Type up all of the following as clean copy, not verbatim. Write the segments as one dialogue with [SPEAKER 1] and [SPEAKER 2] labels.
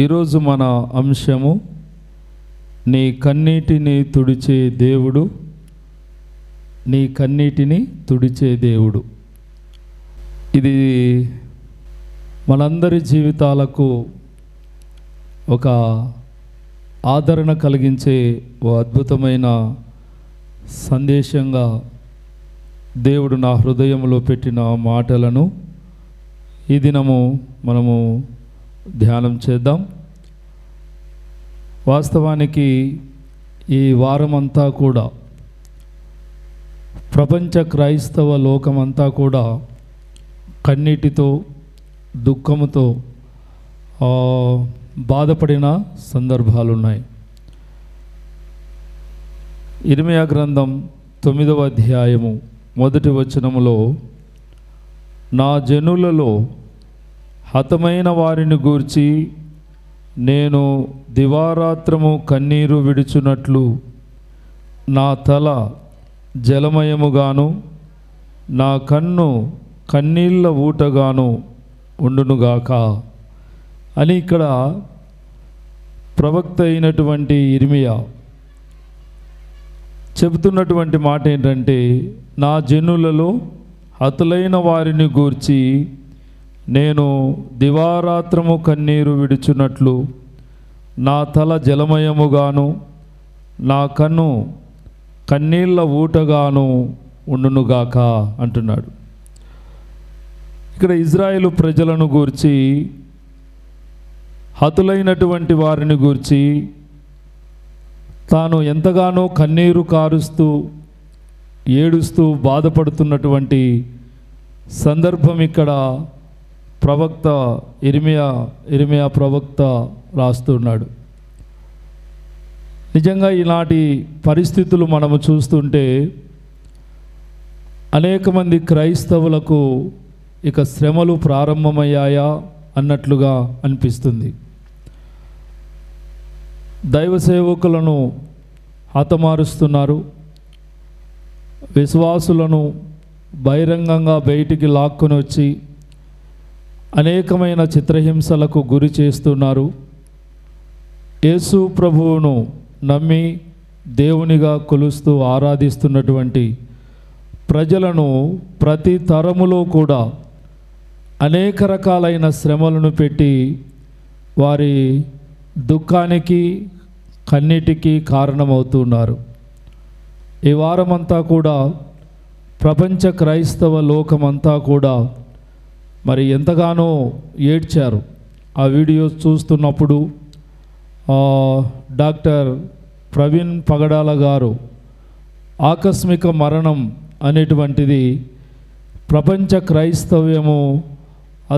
[SPEAKER 1] ఈరోజు మన అంశము నీ కన్నీటిని తుడిచే దేవుడు, నీ కన్నీటిని తుడిచే దేవుడు. ఇది మనందరి జీవితాలకు ఒక ఆదరణ కలిగించే ఓ అద్భుతమైన సందేశంగా దేవుడు నా హృదయంలో పెట్టిన మాటలను ఈ దినము మనము ధ్యానం చేద్దాం. వాస్తవానికి ఈ వారమంతా కూడా ప్రపంచ క్రైస్తవ లోకమంతా కూడా కన్నీటితో దుఃఖముతో బాధపడిన సందర్భాలున్నాయి. ఇర్మియా గ్రంథం 9వ అధ్యాయము 1వ వచనములో, నా జనులలో హతమైన వారిని గూర్చి నేను దివారాత్రము కన్నీరు విడుచున్నట్లు నా తల జలమయముగాను నా కన్ను కన్నీళ్ళ ఊటగాను ఉండునుగాక అని ఇక్కడ ప్రవక్త అయినటువంటి ఇర్మియా చెబుతున్నటువంటి మాట ఏంటంటే, నా జనులలో హతులైన వారిని గూర్చి నేను దివారాత్రము కన్నీరు విడుచున్నట్లు నా తల జలమయముగాను నా కన్ను కన్నీళ్ళ ఊటగాను ఉండునుగాక అంటున్నాడు. ఇక్కడ ఇజ్రాయేలు ప్రజలను గూర్చి, హతులైనటువంటి వారిని గూర్చి తాను ఎంతగానో కన్నీరు కారుస్తూ ఏడుస్తూ బాధపడుతున్నటువంటి సందర్భం ఇక్కడ ప్రవక్త ఇర్మియా ప్రవక్త రాస్తున్నాడు. నిజంగా ఈనాటి పరిస్థితులు మనము చూస్తుంటే అనేక మంది క్రైస్తవులకు ఇక శ్రమలు ప్రారంభమయ్యాయా అన్నట్లుగా అనిపిస్తుంది. దైవ సేవకులను హతమారుస్తున్నారు, విశ్వాసులను బహిరంగంగా బయటికి లాక్కొని వచ్చి అనేకమైన చిత్రహింసలకు గురి చేస్తున్నారు. యేసు ప్రభువును నమ్మి దేవునిగా కొలుస్తూ ఆరాధిస్తున్నటువంటి ప్రజలను ప్రతి తరములో కూడా అనేక రకాలైన శ్రమలను పెట్టి వారి దుఃఖానికి కన్నీటికి కారణమవుతున్నారు. ఈ వారమంతా కూడా ప్రపంచ క్రైస్తవ లోకమంతా కూడా మరి ఎంతగానో ఏడ్చారు. ఆ వీడియోస్ చూస్తున్నప్పుడు డాక్టర్ ప్రవీణ్ పగడాల గారు ఆకస్మిక మరణం అనేటువంటిది ప్రపంచ క్రైస్తవ్యము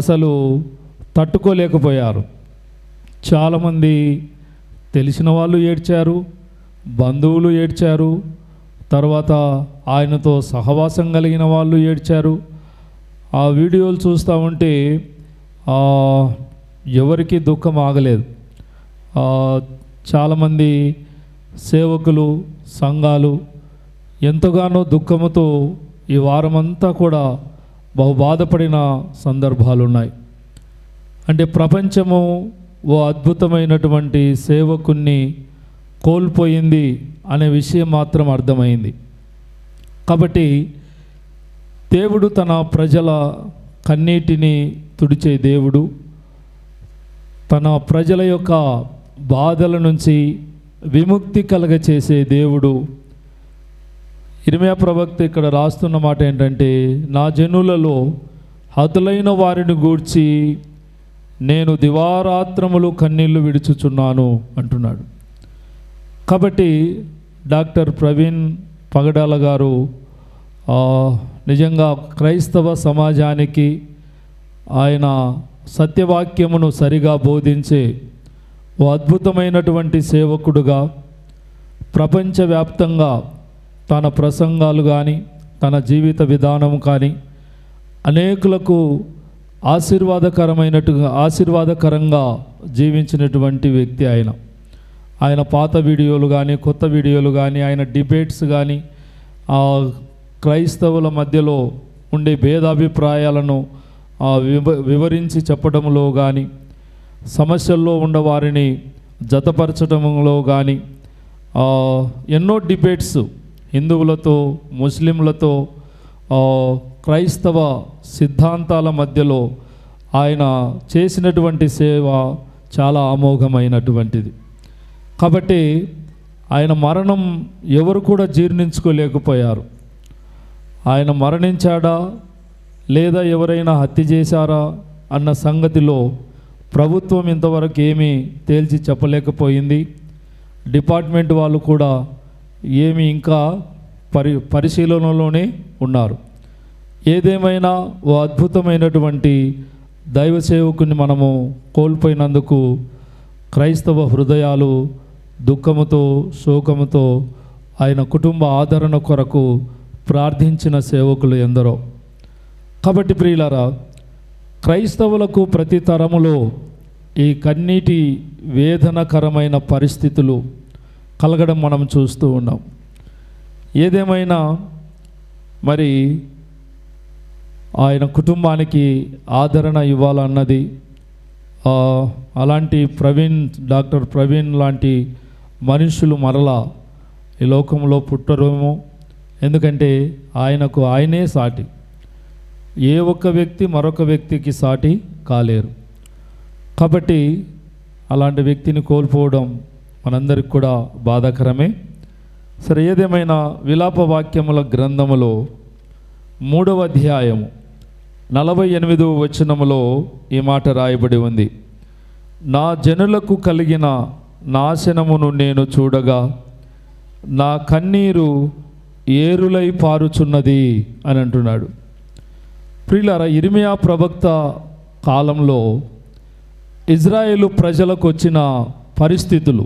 [SPEAKER 1] అసలు తట్టుకోలేకపోయారు. చాలామంది తెలిసిన వాళ్ళు ఏడ్చారు, బంధువులు ఏడ్చారు, తర్వాత ఆయనతో సహవాసం కలిగిన వాళ్ళు ఏడ్చారు. ఆ వీడియోలు చూస్తూ ఉంటే ఎవరికి దుఃఖం ఆగలేదు. చాలామంది సేవకులు, సంఘాలు ఎంతగానో దుఃఖముతో ఈ వారమంతా కూడా బహు బాధపడిన సందర్భాలు ఉన్నాయి. అంటే ప్రపంచము ఓ అద్భుతమైనటువంటి సేవకుణ్ణి కోల్పోయింది అనే విషయం మాత్రం అర్థమైంది. కాబట్టి దేవుడు తన ప్రజల కన్నీటిని తుడిచే దేవుడు, తన ప్రజల యొక్క బాధల నుంచి విముక్తి కలగచేసే దేవుడు. ఇర్మియా ప్రవక్త ఇక్కడ రాస్తున్న మాట ఏంటంటే, నా జనులలో హతులైన వారిని గూర్చి నేను దివారాత్రములు కన్నీళ్లు విడుచుచున్నాను అంటున్నాడు. కాబట్టి డాక్టర్ ప్రవీణ్ పగడాల గారు నిజంగా క్రైస్తవ సమాజానికి ఆయన సత్యవాక్యమును సరిగా బోధించే ఓ అద్భుతమైనటువంటి సేవకుడుగా ప్రపంచవ్యాప్తంగా తన ప్రసంగాలు కానీ తన జీవిత విధానం కానీ అనేకులకు ఆశీర్వాదకరంగా జీవించినటువంటి వ్యక్తి ఆయన పాత వీడియోలు కానీ కొత్త వీడియోలు కానీ ఆయన డిబేట్స్ కానీ క్రైస్తవుల మధ్యలో ఉండే భేదాభిప్రాయాలను వివరించి చెప్పడంలో కానీ సమస్యల్లో ఉన్నవారిని జతపరచడంలో కానీ ఎన్నో డిబేట్స్ హిందువులతో ముస్లింలతో క్రైస్తవ సిద్ధాంతాల మధ్యలో ఆయన చేసినటువంటి సేవ చాలా అమోఘమైనటువంటిది. కాబట్టి ఆయన మరణం ఎవరు కూడా జీర్ణించుకోలేకపోయారు. ఆయన మరణించాడా లేదా ఎవరైనా హత్య చేశారా అన్న సంగతిలో ప్రభుత్వం ఇంతవరకు ఏమీ తేల్చి చెప్పలేకపోయింది. డిపార్ట్మెంట్ వాళ్ళు కూడా ఏమి ఇంకా పరిశీలనలోనే ఉన్నారు. ఏదేమైనా ఓ అద్భుతమైనటువంటి దైవ సేవకుని మనము కోల్పోయినందుకు క్రైస్తవ హృదయాలు దుఃఖముతో శోకముతో ఆయన కుటుంబ ఆదరణ కొరకు ప్రార్థించిన సేవకులు ఎందరో. కాబట్టి ప్రియులారా, క్రైస్తవులకు ప్రతి తరములో ఈ కన్నీటి వేదనకరమైన పరిస్థితులు కలగడం మనం చూస్తూ ఉన్నాం. ఏదేమైనా మరి ఆయన కుటుంబానికి ఆదరణ ఇవ్వాలన్నది అలాంటి డాక్టర్ ప్రవీణ్ లాంటి మనుషులు మరలా ఈ లోకంలో పుట్టరేమో. ఎందుకంటే ఆయనకు ఆయనే సాటి. ఏ ఒక్క వ్యక్తి మరొక వ్యక్తికి సాటి కాలేరు. కాబట్టి అలాంటి వ్యక్తిని కోల్పోవడం మనందరికి కూడా బాధాకరమే. సరే, ఏదేమైనా విలాప వాక్యముల గ్రంథములో 3వ అధ్యాయము 48వ వచనములో ఈ మాట రాయబడి ఉంది. నా జనులకు కలిగిన నాశనమును నేను చూడగా నా కన్నీరు ఏరులై పారుచున్నది అని అంటున్నాడు. ప్రియులారా, ఇర్మియా ప్రవక్త కాలంలో ఇజ్రాయేలు ప్రజలకు వచ్చిన పరిస్థితులు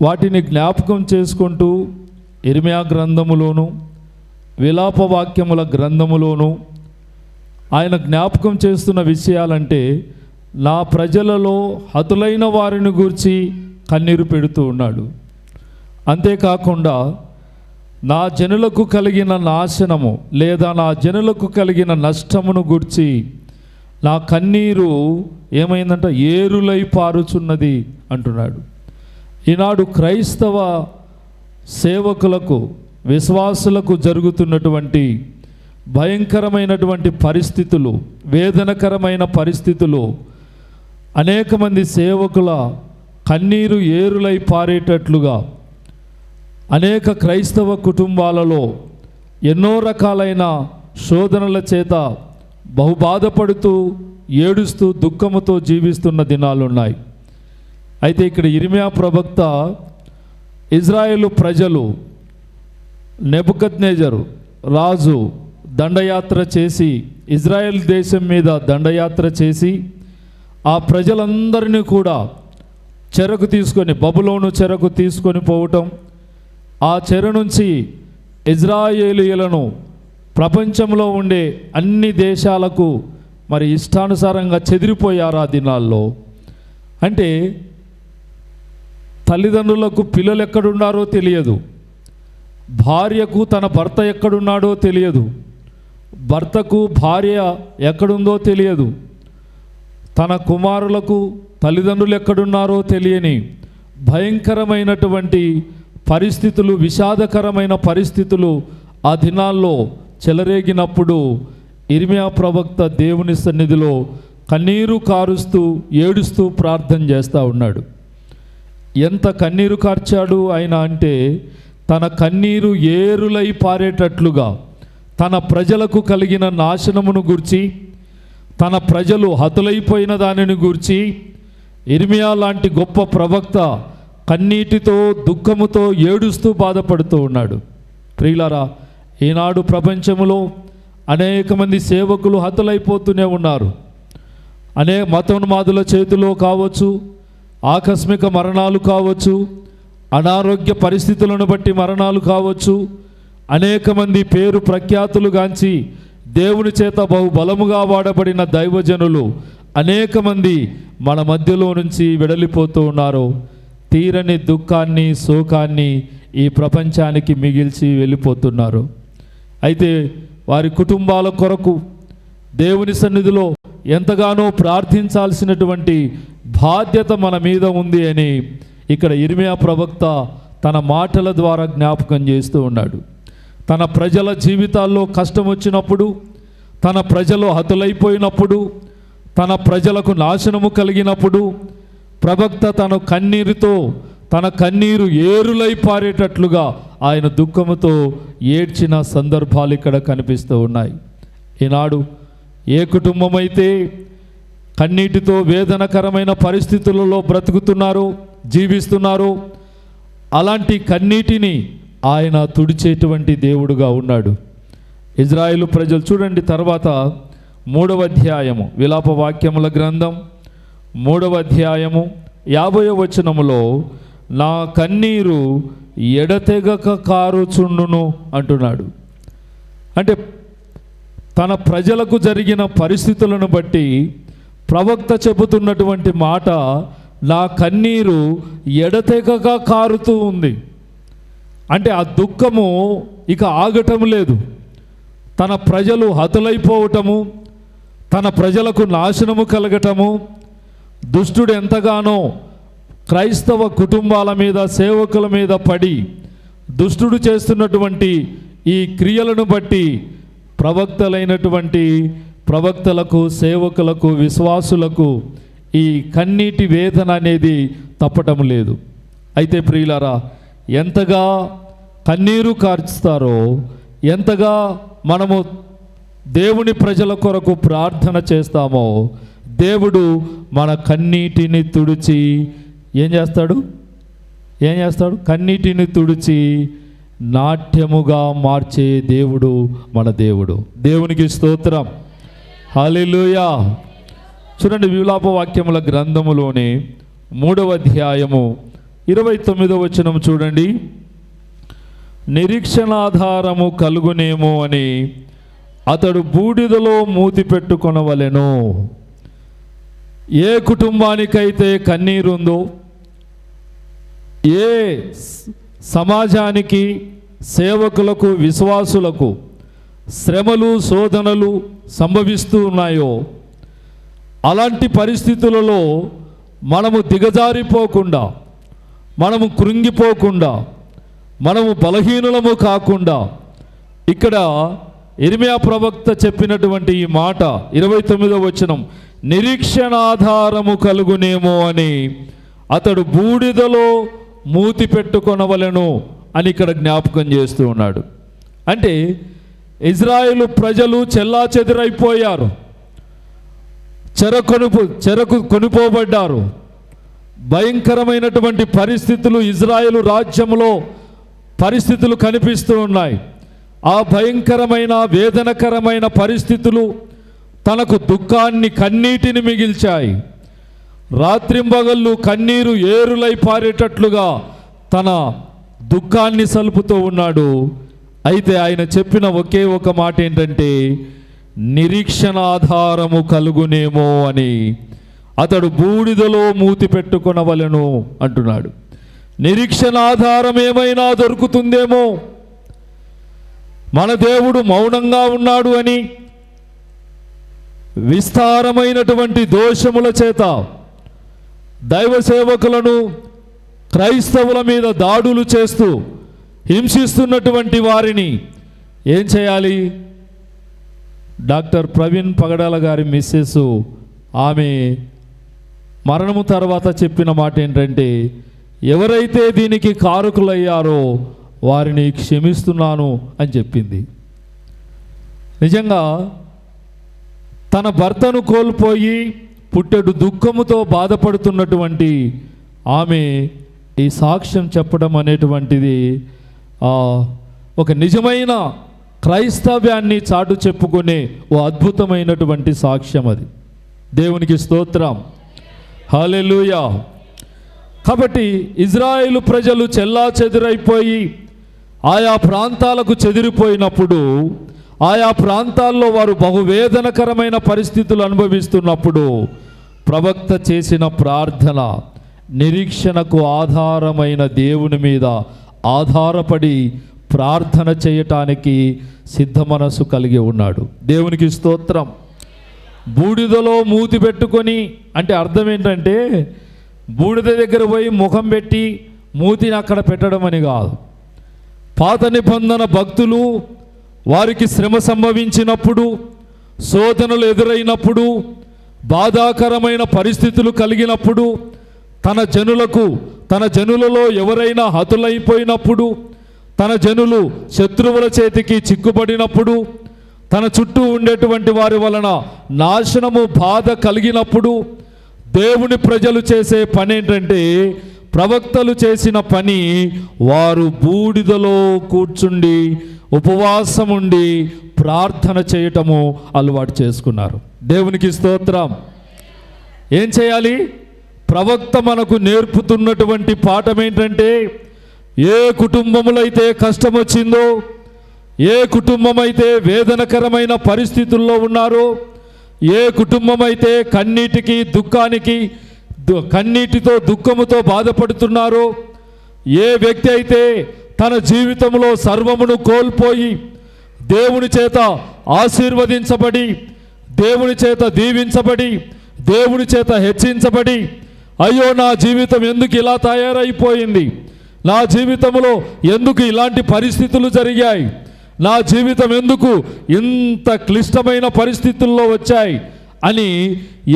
[SPEAKER 1] వాటిని జ్ఞాపకం చేసుకుంటూ ఇర్మియా గ్రంథములోను విలాప వాక్యముల గ్రంథములోను ఆయన జ్ఞాపకం చేస్తున్న విషయాలంటే నా ప్రజలలో హతులైన వారిని గూర్చి కన్నీరు పెడుతూ ఉన్నాడు. అంతేకాకుండా నా జనులకు కలిగిన నాశనము లేదా నా జనులకు కలిగిన నష్టమును గూర్చి నా కన్నీరు ఏమైందంట, ఏరులై పారుచున్నది అంటున్నాడు. ఈనాడు క్రైస్తవ సేవకులకు విశ్వాసులకు జరుగుతున్నటువంటి భయంకరమైనటువంటి పరిస్థితులు, వేదనకరమైన పరిస్థితులు, అనేక మంది సేవకుల కన్నీరు ఏరులై పారేటట్లుగా అనేక క్రైస్తవ కుటుంబాలలో ఎన్నో రకాలైన శోధనల చేత బహుబాధపడుతూ ఏడుస్తూ దుఃఖముతో జీవిస్తున్న దినాలున్నాయి. అయితే ఇక్కడ ఇర్మియా ప్రవక్త ఇజ్రాయేలు ప్రజలు నెబుకద్నెజరు రాజు దండయాత్ర చేసి ఇజ్రాయెల్ దేశం మీద దండయాత్ర చేసి ఆ ప్రజలందరినీ కూడా చెరకు తీసుకొని బబులోను చెరకు తీసుకొని పోవటం, ఆ చెర నుంచి ఇజ్రాయేలీయులను ప్రపంచంలో ఉండే అన్ని దేశాలకు మరి ఇష్టానుసారంగా చెదిరిపోయారు ఆ దినాల్లో. అంటే తల్లిదండ్రులకు పిల్లలు ఎక్కడున్నారో తెలియదు, భార్యకు తన భర్త ఎక్కడున్నాడో తెలియదు, భర్తకు భార్య ఎక్కడుందో తెలియదు, తన కుమారులకు తల్లిదండ్రులు ఎక్కడున్నారో తెలియని భయంకరమైనటువంటి పరిస్థితులు, విషాదకరమైన పరిస్థితులు ఆ దినాల్లో చెలరేగినప్పుడు ఇర్మియా ప్రవక్త దేవుని సన్నిధిలో కన్నీరు కారుస్తూ ఏడుస్తూ ప్రార్థన చేస్తూ ఉన్నాడు. ఎంత కన్నీరు కార్చాడు ఆయన అంటే, తన కన్నీరు ఏరులై పారేటట్లుగా తన ప్రజలకు కలిగిన నాశనమును గూర్చి, తన ప్రజలు హతులైపోయిన దానిని గూర్చి ఇర్మియా లాంటి గొప్ప ప్రవక్త కన్నీటితో దుఃఖముతో ఏడుస్తూ బాధపడుతూ ఉన్నాడు. ప్రియులారా, ఈనాడు ప్రపంచంలో అనేక మంది సేవకులు హతులైపోతూనే ఉన్నారు. మతోన్మాదుల చేతిలో కావచ్చు, ఆకస్మిక మరణాలు కావచ్చు, అనారోగ్య పరిస్థితులను బట్టి మరణాలు కావచ్చు, అనేక మంది పేరు ప్రఖ్యాతులు గాంచి దేవుని చేత బహుబలముగా వాడబడిన దైవజనులు అనేక మంది మన మధ్యలో నుంచి వెడలిపోతూ ఉన్నారు. తీరని దుఃఖాన్ని, శోకాన్ని ఈ ప్రపంచానికి మిగిల్చి వెళ్ళిపోతున్నారు. అయితే వారి కుటుంబాల కొరకు దేవుని సన్నిధిలో ఎంతగానో ప్రార్థించాల్సినటువంటి బాధ్యత మన మీద ఉంది అని ఇక్కడ ఇర్మియా ప్రవక్త తన మాటల ద్వారా జ్ఞాపకం చేస్తూ ఉన్నాడు. తన ప్రజల జీవితాల్లో కష్టం వచ్చినప్పుడు, తన ప్రజలు హతులైపోయినప్పుడు, తన ప్రజలకు నాశనము కలిగినప్పుడు ప్రవక్త తన కన్నీరుతో, తన కన్నీరు ఏరులై పారేటట్లుగా ఆయన దుఃఖముతో ఏడ్చిన సందర్భాలు ఇక్కడ కనిపిస్తూ ఉన్నాయి. ఈనాడు ఏ కుటుంబం అయితే కన్నీటితో వేదనకరమైన పరిస్థితులలో బ్రతుకుతున్నారో, జీవిస్తున్నారో, అలాంటి కన్నీటిని ఆయన తుడిచేటువంటి దేవుడుగా ఉన్నాడు. ఇజ్రాయేలు ప్రజలు చూడండి, తర్వాత 3వ అధ్యాయము విలాప వాక్యముల గ్రంథం 3వ అధ్యాయము 50వ వచనములో నా కన్నీరు ఎడతెగక కారుచుండును అంటున్నాడు. అంటే తన ప్రజలకు జరిగిన పరిస్థితులను బట్టి ప్రవక్త చెబుతున్నటువంటి మాట, నా కన్నీరు ఎడతెగక కారుతూ ఉంది. అంటే ఆ దుఃఖము ఇక ఆగటం లేదు. తన ప్రజలు హతులైపోవటము, తన ప్రజలకు నాశనము కలగటము, దుష్టుడు ఎంతగానో క్రైస్తవ కుటుంబాల మీద, సేవకుల మీద పడి దుష్టుడు చేస్తున్నటువంటి ఈ క్రియలను బట్టి ప్రవక్తలకు, సేవకులకు, విశ్వాసులకు ఈ కన్నీటి వేదన అనేది తప్పటం లేదు. అయితే ప్రియులారా, ఎంతగా కన్నీరు కార్చుతారో, ఎంతగా మనము దేవుని ప్రజల కొరకు ప్రార్థన చేస్తామో, దేవుడు మన కన్నీటిని తుడిచి ఏం చేస్తాడు? కన్నీటిని తుడిచి నాట్యముగా మార్చే దేవుడు మన దేవుడు. దేవునికి స్తోత్రం, హల్లెలూయా. చూడండి, విలాప వాక్యముల గ్రంథములోని 3వ అధ్యాయము 29వ వచనం చూడండి. నిరీక్షణాధారము కలుగునేమో అని అతడు బూడిదలో మూతి పెట్టుకొనవలెను. ఏ కుటుంబానికైతే కన్నీరుందో, ఏ సమాజానికి, సేవకులకు, విశ్వాసులకు శ్రమలు, శోధనలు సంభవిస్తూ ఉన్నాయో, అలాంటి పరిస్థితులలో మనము దిగజారిపోకుండా, మనము కృంగిపోకుండా, మనము బలహీనులము కాకుండా, ఇక్కడ ఇర్మియా ప్రవక్త చెప్పినటువంటి ఈ మాట 29వ వచనం, నిరీక్షణాధారము కలుగునేమో అని అతడు బూడిదలో మూతి పెట్టుకొనవలెను అని ఇక్కడ జ్ఞాపకం చేస్తూ ఉన్నాడు. అంటే ఇజ్రాయేలు ప్రజలు చెల్లాచెదురైపోయారు, చెరకు కొనిపోబడ్డారు. భయంకరమైనటువంటి పరిస్థితులు ఇజ్రాయేలు రాజ్యంలో పరిస్థితులు కనిపిస్తూ ఉన్నాయి. ఆ భయంకరమైన, వేదనకరమైన పరిస్థితులు తనకు దుఃఖాన్ని, కన్నీటిని మిగిల్చాయి. రాత్రింబగళ్ళు కన్నీరు ఏరులై పారేటట్లుగా తన దుఃఖాన్ని సలుపుతూ ఉన్నాడు. అయితే ఆయన చెప్పిన ఒకే ఒక మాట ఏంటంటే, నిరీక్షణాధారము కలుగునేమో అని అతడు బూడిదలో మూతి పెట్టుకొనవలెను అంటున్నాడు. నిరీక్షణాధారం ఏమైనా దొరుకుతుందేమో, మన దేవుడు మౌనంగా ఉన్నాడు అని విస్తారమైనటువంటి దోషముల చేత దైవ సేవకులను, క్రైస్తవుల మీద దాడులు చేస్తూ హింసిస్తున్నటువంటి వారిని ఏం చేయాలి? డాక్టర్ ప్రవీణ్ పగడాల గారి మిస్సెస్, ఆమె మరణము తర్వాత చెప్పిన మాట ఏంటంటే, ఎవరైతే దీనికి కారకులయ్యారో వారిని క్షమిస్తున్నాను అని చెప్పింది. నిజంగా తన భర్తను కోల్పోయి పుట్టెడు దుఃఖముతో బాధపడుతున్నటువంటి ఆమె ఈ సాక్ష్యం చెప్పడం అనేటువంటిది ఒక నిజమైన క్రైస్తవ్యాన్ని చాటు చెప్పుకునే ఓ అద్భుతమైనటువంటి సాక్ష్యం అది. దేవునికి స్తోత్రం, హల్లెలూయా. కాబట్టి ఇజ్రాయేలు ప్రజలు చెల్లాచెదురైపోయి ఆయా ప్రాంతాలకు చెదిరిపోయినప్పుడు, ఆయా ప్రాంతాల్లో వారు బహువేదనకరమైన పరిస్థితులు అనుభవిస్తున్నప్పుడు ప్రవక్త చేసిన ప్రార్థన నిరీక్షణకు ఆధారమైన దేవుని మీద ఆధారపడి ప్రార్థన చేయటానికి సిద్ధ మనసు కలిగి ఉన్నాడు. దేవునికి స్తోత్రం, బూడిదలో మూతి పెట్టుకొని అంటే అర్థం ఏంటంటే బూడిద దగ్గర పోయి ముఖం పెట్టి మూతిని అక్కడ పెట్టడం అని కాదు. పాత నిబంధన భక్తులు వారికి శ్రమ సంభవించినప్పుడు, శోధనలు ఎదురైనప్పుడు, బాధాకరమైన పరిస్థితులు కలిగినప్పుడు, తన జనులలో ఎవరైనా హతులైపోయినప్పుడు, తన జనులు శత్రువుల చేతికి చిక్కుబడినప్పుడు, తన చుట్టూ ఉండేటువంటి వారి వలన నాశనము బాధ కలిగినప్పుడు దేవుని ప్రజలు చేసే పని ఏంటంటే, ప్రవక్తలు చేసిన పని వారు బూడిదలో కూర్చుండి ఉపవాసం ఉండి ప్రార్థన చేయటము అలవాటు చేసుకున్నారు. దేవునికి స్తోత్రం. ఏం చేయాలి? ప్రవక్త మనకు నేర్పుతున్నటువంటి పాఠం ఏంటంటే, ఏ కుటుంబములో అయితే కష్టం వచ్చిందో, ఏ కుటుంబం అయితే వేదనకరమైన పరిస్థితుల్లో ఉన్నారో, ఏ కుటుంబం అయితే కన్నీటికి దుఃఖానికి కన్నీటితో దుఃఖముతో బాధపడుతున్నారో, ఏ వ్యక్తి అయితే తన జీవితంలో సర్వమును కోల్పోయి దేవుని చేత ఆశీర్వదించబడి, దేవుని చేత దీవించబడి, దేవుని చేత హెచ్చించబడి, అయ్యో నా జీవితం ఎందుకు ఇలా తయారైపోయింది, నా జీవితంలో ఎందుకు ఇలాంటి పరిస్థితులు జరిగాయి, నా జీవితం ఎందుకు ఇంత క్లిష్టమైన పరిస్థితుల్లో వచ్చాయి అని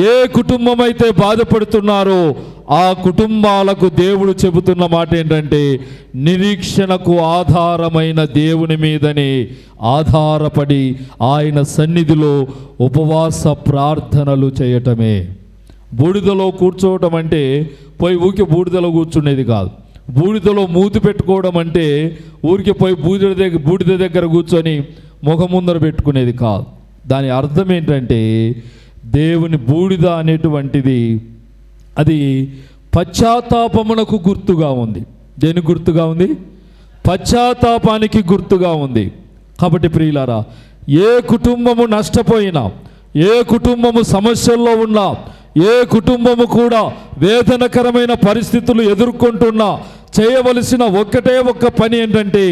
[SPEAKER 1] ఏ కుటుంబం అయితే బాధపడుతున్నారో ఆ కుటుంబాలకు దేవుడు చెబుతున్న మాట ఏంటంటే, నిరీక్షణకు ఆధారమైన దేవుని మీదనే ఆధారపడి ఆయన సన్నిధిలో ఉపవాస ప్రార్థనలు చేయటమే. బూడిదలో కూర్చోవటం అంటే పోయి ఊరికి బూడిదలో కూర్చునేది కాదు. బూడిదలో మూతి పెట్టుకోవడం అంటే ఊరికి పోయి బూడిద దగ్గర కూర్చొని ముఖం ముందర పెట్టుకునేది కాదు. దాని అర్థం ఏంటంటే, దేవుని బూడిద అనేటువంటిది అది పశ్చాత్తాపమునకు గుర్తుగా ఉంది. దేనికి గుర్తుగా ఉంది? పశ్చాత్తాపానికి గుర్తుగా ఉంది. కాబట్టి ప్రియులారా, ఏ కుటుంబము నష్టపోయినా, ఏ కుటుంబము సమస్యల్లో ఉన్నా, ఏ కుటుంబము కూడా వేదనకరమైన పరిస్థితులు ఎదుర్కొంటున్నా చేయవలసిన ఒక్కటే ఒక్క పని ఏంటంటే,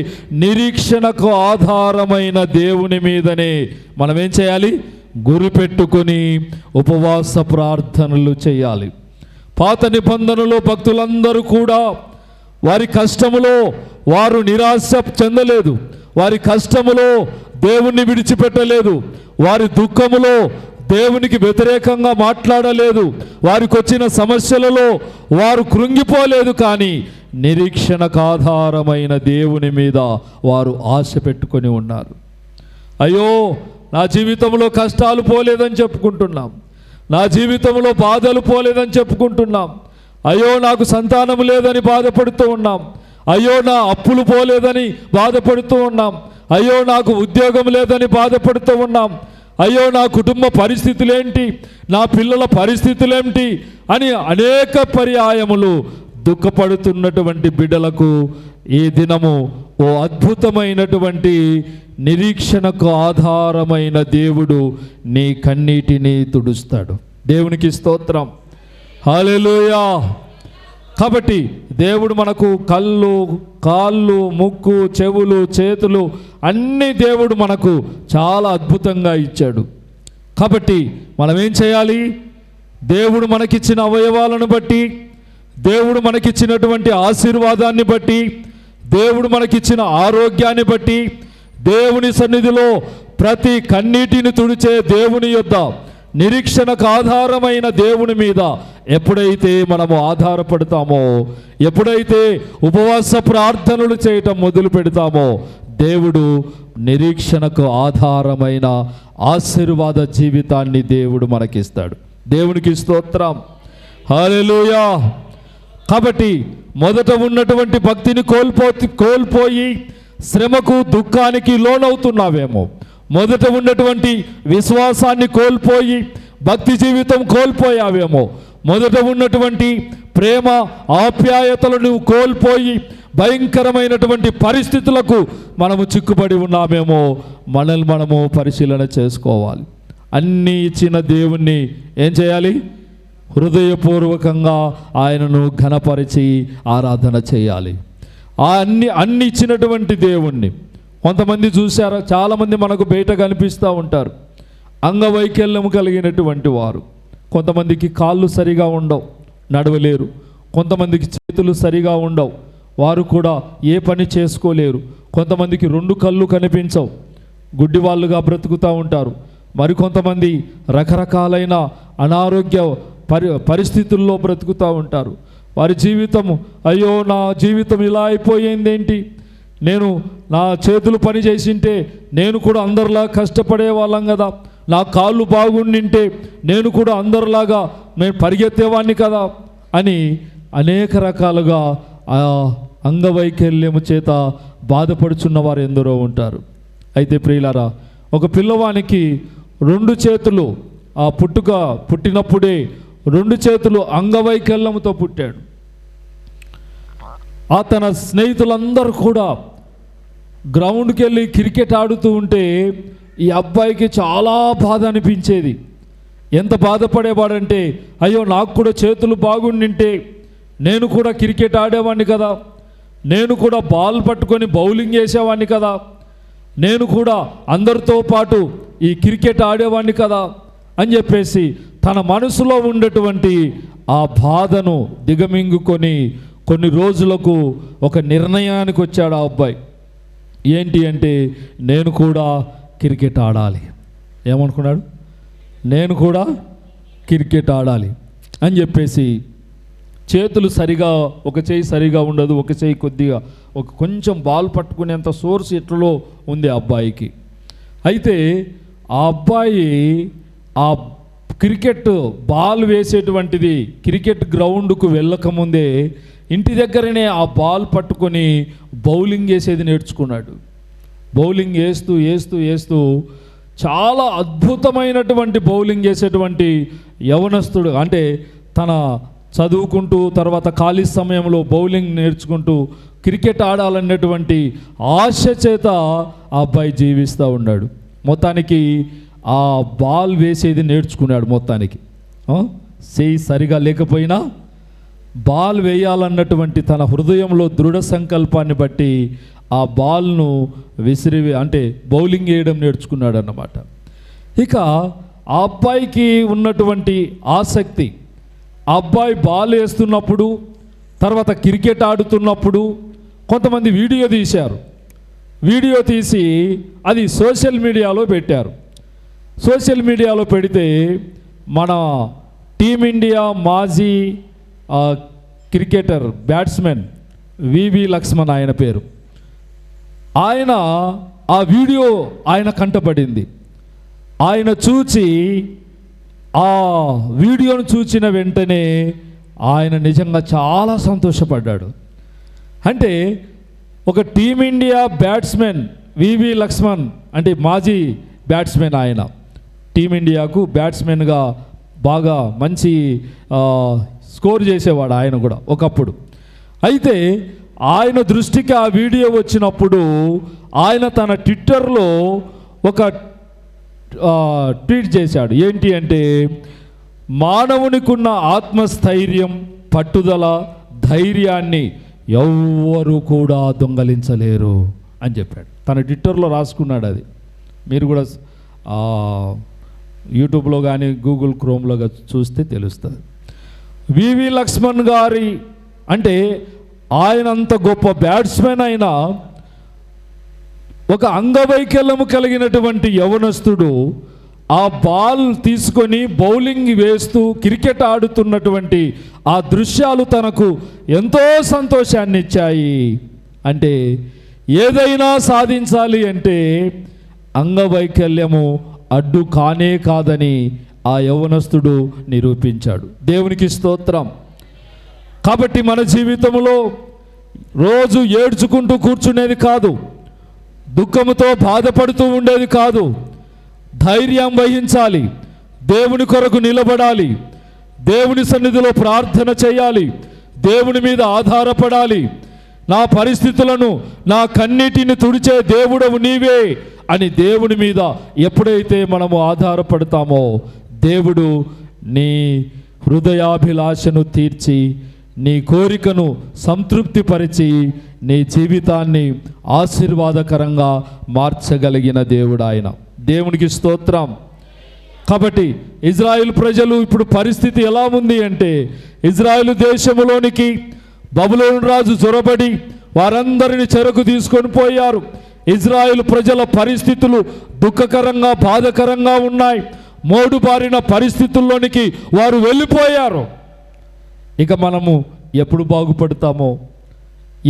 [SPEAKER 1] నిరీక్షణకు ఆధారమైన దేవుని మీదనే మనం ఏం చేయాలి? గురి పెట్టుకొని ఉపవాస ప్రార్థనలు చేయాలి. పాత నిబంధనలో భక్తులందరూ కూడా వారి కష్టములో వారు నిరాశ చెందలేదు, వారి కష్టములో దేవుణ్ణి విడిచిపెట్టలేదు, వారి దుఃఖములో దేవునికి వ్యతిరేకంగా మాట్లాడలేదు, వారికి వచ్చిన సమస్యలలో వారు కృంగిపోలేదు. కానీ నిరీక్షణకు ఆధారమైన దేవుని మీద వారు ఆశ పెట్టుకొని ఉన్నారు. అయ్యో నా జీవితంలో కష్టాలు పోలేదని చెప్పుకుంటున్నాం, నా జీవితంలో బాధలు పోలేదని చెప్పుకుంటున్నాం, అయ్యో నాకు సంతానం లేదని బాధపడుతూ ఉన్నాం, అయ్యో నా అప్పులు పోలేదని బాధపడుతూ ఉన్నాం, అయ్యో నాకు ఉద్యోగం లేదని బాధపడుతూ ఉన్నాం, అయ్యో నా కుటుంబ పరిస్థితులేంటి, నా పిల్లల పరిస్థితులేంటి అని అనేక పర్యాయములు దుఃఖపడుతున్నటువంటి బిడ్డలకు ఈ దినము ఓ అద్భుతమైనటువంటి నిరీక్షణకు ఆధారమైన దేవుడు నీ కన్నీటిని తుడుస్తాడు. దేవునికి స్తోత్రం, హల్లెలూయా. కాబట్టి దేవుడు మనకు కళ్ళు, కాళ్ళు, ముక్కు, చెవులు, చేతులు అన్నీ దేవుడు మనకు చాలా అద్భుతంగా ఇచ్చాడు. కాబట్టి మనం ఏం చేయాలి? దేవుడు మనకిచ్చిన అవయవాలను బట్టి, దేవుడు మనకిచ్చినటువంటి ఆశీర్వాదాన్ని బట్టి, దేవుడు మనకిచ్చిన ఆరోగ్యాన్ని బట్టి, దేవుని సన్నిధిలో ప్రతి కన్నీటిని తుడిచే దేవుని యొద్ద నిరీక్షణకు ఆధారమైన దేవుని మీద ఎప్పుడైతే మనము ఆధారపడతామో, ఎప్పుడైతే ఉపవాస ప్రార్థనలు చేయటం మొదలు పెడతామో, దేవుడు నిరీక్షణకు ఆధారమైన ఆశీర్వాద జీవితాన్ని దేవుడు మనకిస్తాడు. దేవునికి స్తోత్రం, హల్లెలూయా. కాబట్టి మొదట ఉన్నటువంటి భక్తిని కోల్పోయి శ్రమకు, దుఃఖానికి లోనవుతున్నావేమో. మొదట ఉన్నటువంటి విశ్వాసాన్ని కోల్పోయి భక్తి జీవితం కోల్పోయావేమో. మొదట ఉన్నటువంటి ప్రేమ, ఆప్యాయతలను కోల్పోయి భయంకరమైనటువంటి పరిస్థితులకు మనము చిక్కుబడి ఉన్నామేమో. మనల్ని మనము పరిశీలన చేసుకోవాలి. అన్నీ ఇచ్చిన దేవుణ్ణి ఏం చేయాలి? హృదయపూర్వకంగా ఆయనను ఘనపరిచి ఆరాధన చేయాలి. అన్ని ఇచ్చినటువంటి దేవుణ్ణి కొంతమంది చూశారా? చాలామంది మనకు బయట కనిపిస్తూ ఉంటారు. అంగవైకల్యం కలిగినటువంటి వారు. కొంతమందికి కాళ్ళు సరిగా ఉండవు, నడవలేరు. కొంతమందికి చేతులు సరిగా ఉండవు, వారు కూడా ఏ పని చేసుకోలేరు. కొంతమందికి 2 కళ్ళు కనిపించవు, గుడ్డి వాళ్ళుగా బ్రతుకుతూ ఉంటారు. మరికొంతమంది రకరకాలైన అనారోగ్య పరిస్థితుల్లో బ్రతుకుతూ ఉంటారు. వారి జీవితం, అయ్యో నా జీవితం ఇలా అయిపోయిందేంటి, నేను నా చేతులు పని చేసింటే నేను కూడా అందరిలా కష్టపడే వాళ్ళం కదా, నా కాళ్ళు బాగుండింటే నేను కూడా అందరిలాగా నేను పరిగెత్తేవాడిని కదా అని అనేక రకాలుగా ఆ అంగవైకల్యము చేత బాధపడుచున్న వారు ఎందరో ఉంటారు. అయితే ప్రియులారా, ఒక పిల్లవానికి 2 చేతులు, ఆ పుట్టినప్పుడే 2 చేతులు అంగవైకల్యంతో పుట్టాడు. తన స్నేహితులందరూ కూడా గ్రౌండ్కి వెళ్ళి క్రికెట్ ఆడుతూ ఉంటే ఈ అబ్బాయికి చాలా బాధ అనిపించేది. ఎంత బాధపడేవాడంటే, అయ్యో నాకు కూడా చేతులు బాగుండింటే నేను కూడా క్రికెట్ ఆడేవాడిని కదా, నేను కూడా బాల్ పట్టుకొని బౌలింగ్ వేసేవాడిని కదా, నేను కూడా అందరితో పాటు ఈ క్రికెట్ ఆడేవాడిని కదా అని చెప్పేసి తన మనసులో ఉండేటువంటి ఆ బాధను దిగమింగుకొని కొన్ని రోజులకు ఒక నిర్ణయానికి వచ్చాడు ఆ అబ్బాయి. ఏంటి అంటే, నేను కూడా క్రికెట్ ఆడాలి. ఏమనుకున్నాడు? నేను కూడా క్రికెట్ ఆడాలి అని చెప్పేసి చేతులు సరిగా, ఒక చేయి సరిగా ఉండదు, ఒక చేయి కొద్దిగా కొంచెం బాల్ పట్టుకునేంత సోర్స్ ఎట్లలో ఉంది ఆ అబ్బాయికి. అయితే ఆ అబ్బాయి ఆ క్రికెట్ బాల్ వేసేటువంటిది క్రికెట్ గ్రౌండ్కు వెళ్ళకముందే ఇంటి దగ్గరనే ఆ బాల్ పట్టుకొని బౌలింగ్ వేసేది నేర్చుకున్నాడు. బౌలింగ్ వేస్తూ వేస్తూ వేస్తూ చాలా అద్భుతమైనటువంటి బౌలింగ్ వేసేటువంటి యవనస్తుడు, అంటే తన చదువుకుంటూ తర్వాత ఖాళీ సమయంలో బౌలింగ్ నేర్చుకుంటూ క్రికెట్ ఆడాలన్నటువంటి ఆశ చేత ఆ అబ్బాయి జీవిస్తూ ఉన్నాడు. మొత్తానికి ఆ బాల్ వేసేది నేర్చుకున్నాడు. మొత్తానికి చేయి సరిగా లేకపోయినా బాల్ వేయాలన్నటువంటి తన హృదయంలో దృఢ సంకల్పాన్ని బట్టి ఆ బాల్ను అంటే బౌలింగ్ వేయడం నేర్చుకున్నాడు అన్నమాట. ఇక ఆ అబ్బాయికి ఉన్నటువంటి ఆసక్తి, ఆ అబ్బాయి బాల్ వేస్తున్నప్పుడు తర్వాత క్రికెట్ ఆడుతున్నప్పుడు కొంతమంది వీడియో తీశారు. వీడియో తీసి అది సోషల్ మీడియాలో పెట్టారు. సోషల్ మీడియాలో పెడితే మన టీమిండియా మాజీ క్రికెటర్ బ్యాట్స్మెన్ వివి లక్ష్మణ్ ఆయన పేరు, ఆయన ఆ వీడియో ఆయన కంటపడింది. ఆయన చూచి ఆ వీడియోను చూసిన వెంటనే ఆయన నిజంగా చాలా సంతోషపడ్డాడు. అంటే ఒక టీమిండియా బ్యాట్స్మెన్ వివి లక్ష్మణ్ అంటే మాజీ బ్యాట్స్మెన్, ఆయన టీమిండియాకు బ్యాట్స్మెన్గా బాగా మంచి స్కోర్ చేసేవాడు ఆయన కూడా ఒకప్పుడు. అయితే ఆయన దృష్టికి ఆ వీడియో వచ్చినప్పుడు ఆయన తన ట్విట్టర్లో ఒక ట్వీట్ చేశాడు. ఏంటి అంటే, మానవునికున్న ఆత్మస్థైర్యం, పట్టుదల, ధైర్యాన్ని ఎవ్వరూ కూడా దొంగలించలేరు అని చెప్పాడు. తన ట్విట్టర్లో రాసుకున్నాడు. అది మీరు కూడా యూట్యూబ్లో కానీ గూగుల్ క్రోమ్లో చూస్తే తెలుస్తుంది. వివి లక్ష్మణ్ గారి అంటే ఆయన అంత గొప్ప బ్యాట్స్మెన్ అయినా ఒక అంగవైకల్యము కలిగినటువంటి యవనస్తుడు ఆ బాల్ తీసుకొని బౌలింగ్ వేస్తూ క్రికెట్ ఆడుతున్నటువంటి ఆ దృశ్యాలు తనకు ఎంతో సంతోషాన్ని ఇచ్చాయి. అంటే ఏదైనా సాధించాలి అంటే అంగవైకల్యము అడ్డు కానే కాదని ఆ యవనస్తుడు నిరూపించాడు. దేవునికి స్తోత్రం. కాబట్టి మన జీవితంలో రోజు ఏడ్చుకుంటూ కూర్చునేది కాదు, దుఃఖముతో బాధపడుతూ ఉండేది కాదు. ధైర్యం వహించాలి, దేవుని కొరకు నిలబడాలి, దేవుని సన్నిధిలో ప్రార్థన చేయాలి, దేవుని మీద ఆధారపడాలి. నా పరిస్థితులను, నా కన్నీటిని తుడిచే దేవుడవు నీవే అని దేవుని మీద ఎప్పుడైతే మనము ఆధారపడతామో దేవుడు నీ హృదయాభిలాషను తీర్చి నీ కోరికను సంతృప్తిపరిచి నీ జీవితాన్ని ఆశీర్వాదకరంగా మార్చగలిగిన దేవుడు ఆయన. దేవునికి స్తోత్రం. కాబట్టి ఇజ్రాయిల్ ప్రజలు ఇప్పుడు పరిస్థితి ఎలా ఉంది అంటే, ఇజ్రాయిల్ దేశంలోనికి బబులోను రాజు చొరబడి వారందరిని చెరకు తీసుకొని పోయారు. ఇజ్రాయిల్ ప్రజల పరిస్థితులు దుఃఖకరంగా, బాధకరంగా ఉన్నాయి. మోడుబారిన పరిస్థితుల్లోనికి వారు వెళ్ళిపోయారు. ఇక మనము ఎప్పుడు బాగుపడతామో,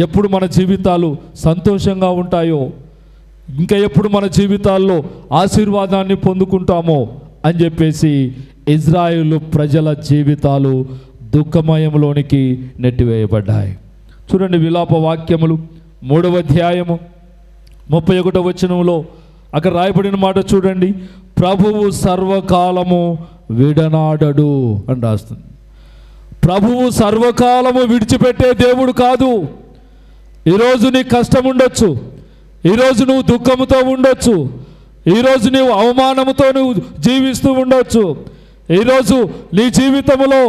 [SPEAKER 1] ఎప్పుడు మన జీవితాలు సంతోషంగా ఉంటాయో, ఇంకా ఎప్పుడు మన జీవితాల్లో ఆశీర్వాదాన్ని పొందుకుంటామో అని చెప్పేసి ఇజ్రాయేలు ప్రజల జీవితాలు దుఃఖమయంలోనికి నెట్టివేయబడ్డాయి. చూడండి, విలాప వాక్యములు 3వ అధ్యాయము 31వ వచనంలో అక్కడ రాయబడిన మాట చూడండి. ప్రభువు సర్వకాలము విడనాడడు అని రాస్తుంది. ప్రభువు సర్వకాలము విడిచిపెట్టే దేవుడు కాదు. ఈరోజు నీకు కష్టం ఉండొచ్చు, ఈరోజు నువ్వు దుఃఖంతో ఉండొచ్చు, ఈరోజు నీవు అవమానంతో నువ్వు జీవిస్తూ ఉండొచ్చు, ఈరోజు నీ జీవితంలో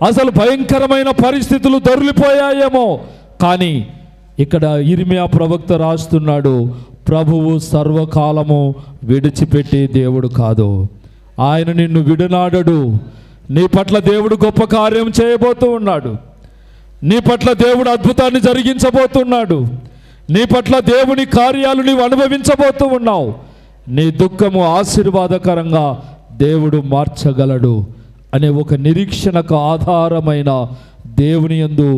[SPEAKER 1] అసలు భయంకరమైన పరిస్థితులు దొర్లిపోయాయేమో. కానీ ఇక్కడ ఇర్మియా ప్రవక్త రాస్తున్నాడు, ప్రభువు సర్వకాలము విడిచిపెట్టే దేవుడు కాదు. ఆయన నిన్ను విడనాడడు. నీ పట్ల దేవుడు గొప్ప కార్యం చేయబోతూ ఉన్నాడు. నీ పట్ల దేవుడు అద్భుతాన్ని జరిగించబోతున్నాడు. నీ పట్ల దేవుని కార్యాలు నీవు అనుభవించబోతూ ఉన్నావు. నీ దుఃఖము ఆశీర్వాదకరంగా దేవుడు మార్చగలడు అనే ఒక నిరీక్షణకు ఆధారమైన దేవుని యందు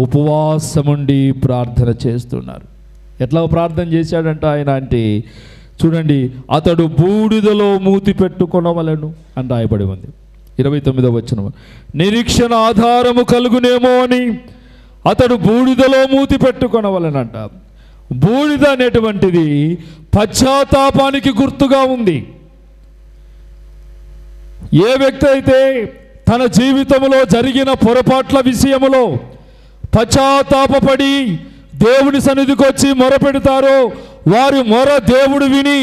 [SPEAKER 1] ఉపవాసముండి ప్రార్థన చేస్తున్నారు. ఎట్లా ప్రార్థన చేశాడంట ఆయన అంటే, చూడండి, అతడు బూడిదలో మూతి పెట్టుకొనవలెను అని రాయబడి ఉంది. 29వ వచనం, నిరీక్షణ ఆధారము కలుగునేమో అని అతడు బూడిదలో మూతి పెట్టుకొనవలెనంట. బూడిద అనేటువంటిది పశ్చాత్తాపానికి గుర్తుగా ఉంది. ఏ వ్యక్తి అయితే తన జీవితంలో జరిగిన పొరపాట్ల విషయములో పశ్చాత్తాపపడి దేవుని సన్నిధికి వచ్చి మొరపెడతారో వారి మొర దేవుడు విని,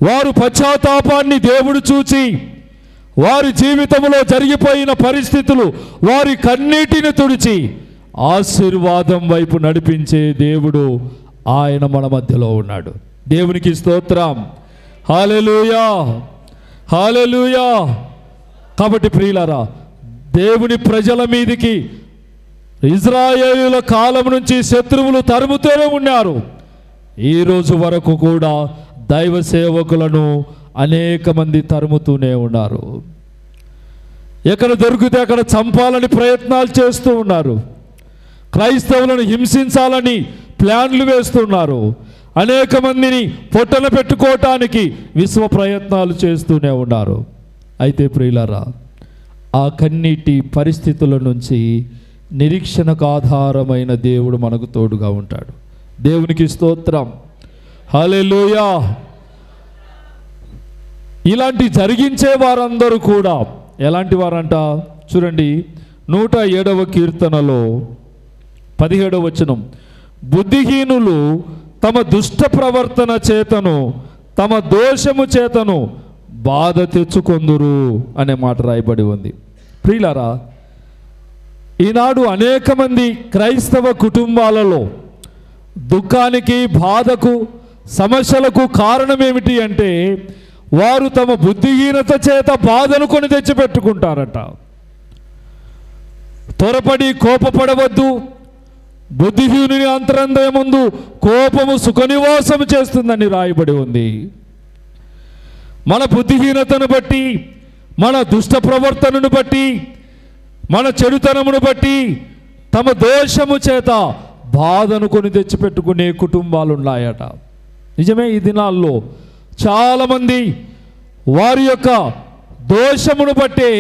[SPEAKER 1] వారు పశ్చాత్తాపాన్ని దేవుడు చూచి, వారి జీవితంలో జరిగిపోయిన పరిస్థితులు వారి కన్నీటిని తుడిచి ఆశీర్వాదం వైపు నడిపించే దేవుడు ఆయన మన మధ్యలో ఉన్నాడు. దేవునికి స్తోత్రం. హల్లెలూయా, హల్లెలూయా. కాబట్టి ప్రియులారా, దేవుని ప్రజల మీదికి ఇజ్రాయేలుల కాలం నుంచి శత్రువులు తరుముతూనే ఉన్నారు. ఈరోజు వరకు కూడా దైవ సేవకులను అనేక మంది తరుముతూనే ఉన్నారు. ఎక్కడ దొరికితే అక్కడ చంపాలని ప్రయత్నాలు చేస్తూ ఉన్నారు. క్రైస్తవులను హింసించాలని ప్లాన్లు వేస్తున్నారు. అనేక మందిని పొట్టన పెట్టుకోవటానికి విశ్వ ప్రయత్నాలు చేస్తూనే ఉన్నారు. అయితే ప్రియులారా, ఆ కన్నీటి పరిస్థితుల నుంచి నిరీక్షణకు ఆధారమైన దేవుడు మనకు తోడుగా ఉంటాడు. దేవునికి స్తోత్రం. హల్లెలూయా. ఇలాంటి జరిగించే వారందరూ కూడా ఎలాంటి వారంట చూడండి, 107వ కీర్తనలో 17వ వచనం, బుద్ధిహీనులు తమ దుష్ట ప్రవర్తన చేతను తమ దోషము చేతను బాధ తెచ్చుకొందురు అనే మాట రాయబడి ఉంది. ప్రియులారా, ఈనాడు అనేక మంది క్రైస్తవ కుటుంబాలలో దుఃఖానికి, బాధకు, సమస్యలకు కారణం ఏమిటి అంటే వారు తమ బుద్ధిహీనత చేత బాధను కొని తెచ్చిపెట్టుకుంటారట. త్వరపడి కోపపడవద్దు. బుద్ధిహీనుని అంతరంగం ముందు కోపము సుఖనివాసం చేస్తుందని రాయబడి ఉంది. మన బుద్ధిహీనతను బట్టి, మన దుష్ట ప్రవర్తనను బట్టి, మన చెడుతనమును బట్టి తమ దోషము చేత బాధను కొని తెచ్చిపెట్టుకునే కుటుంబాలు ఉన్నాయట. నిజమే, ఈ దినాల్లో చాలామంది వారి యొక్క దోషమును బట్టే,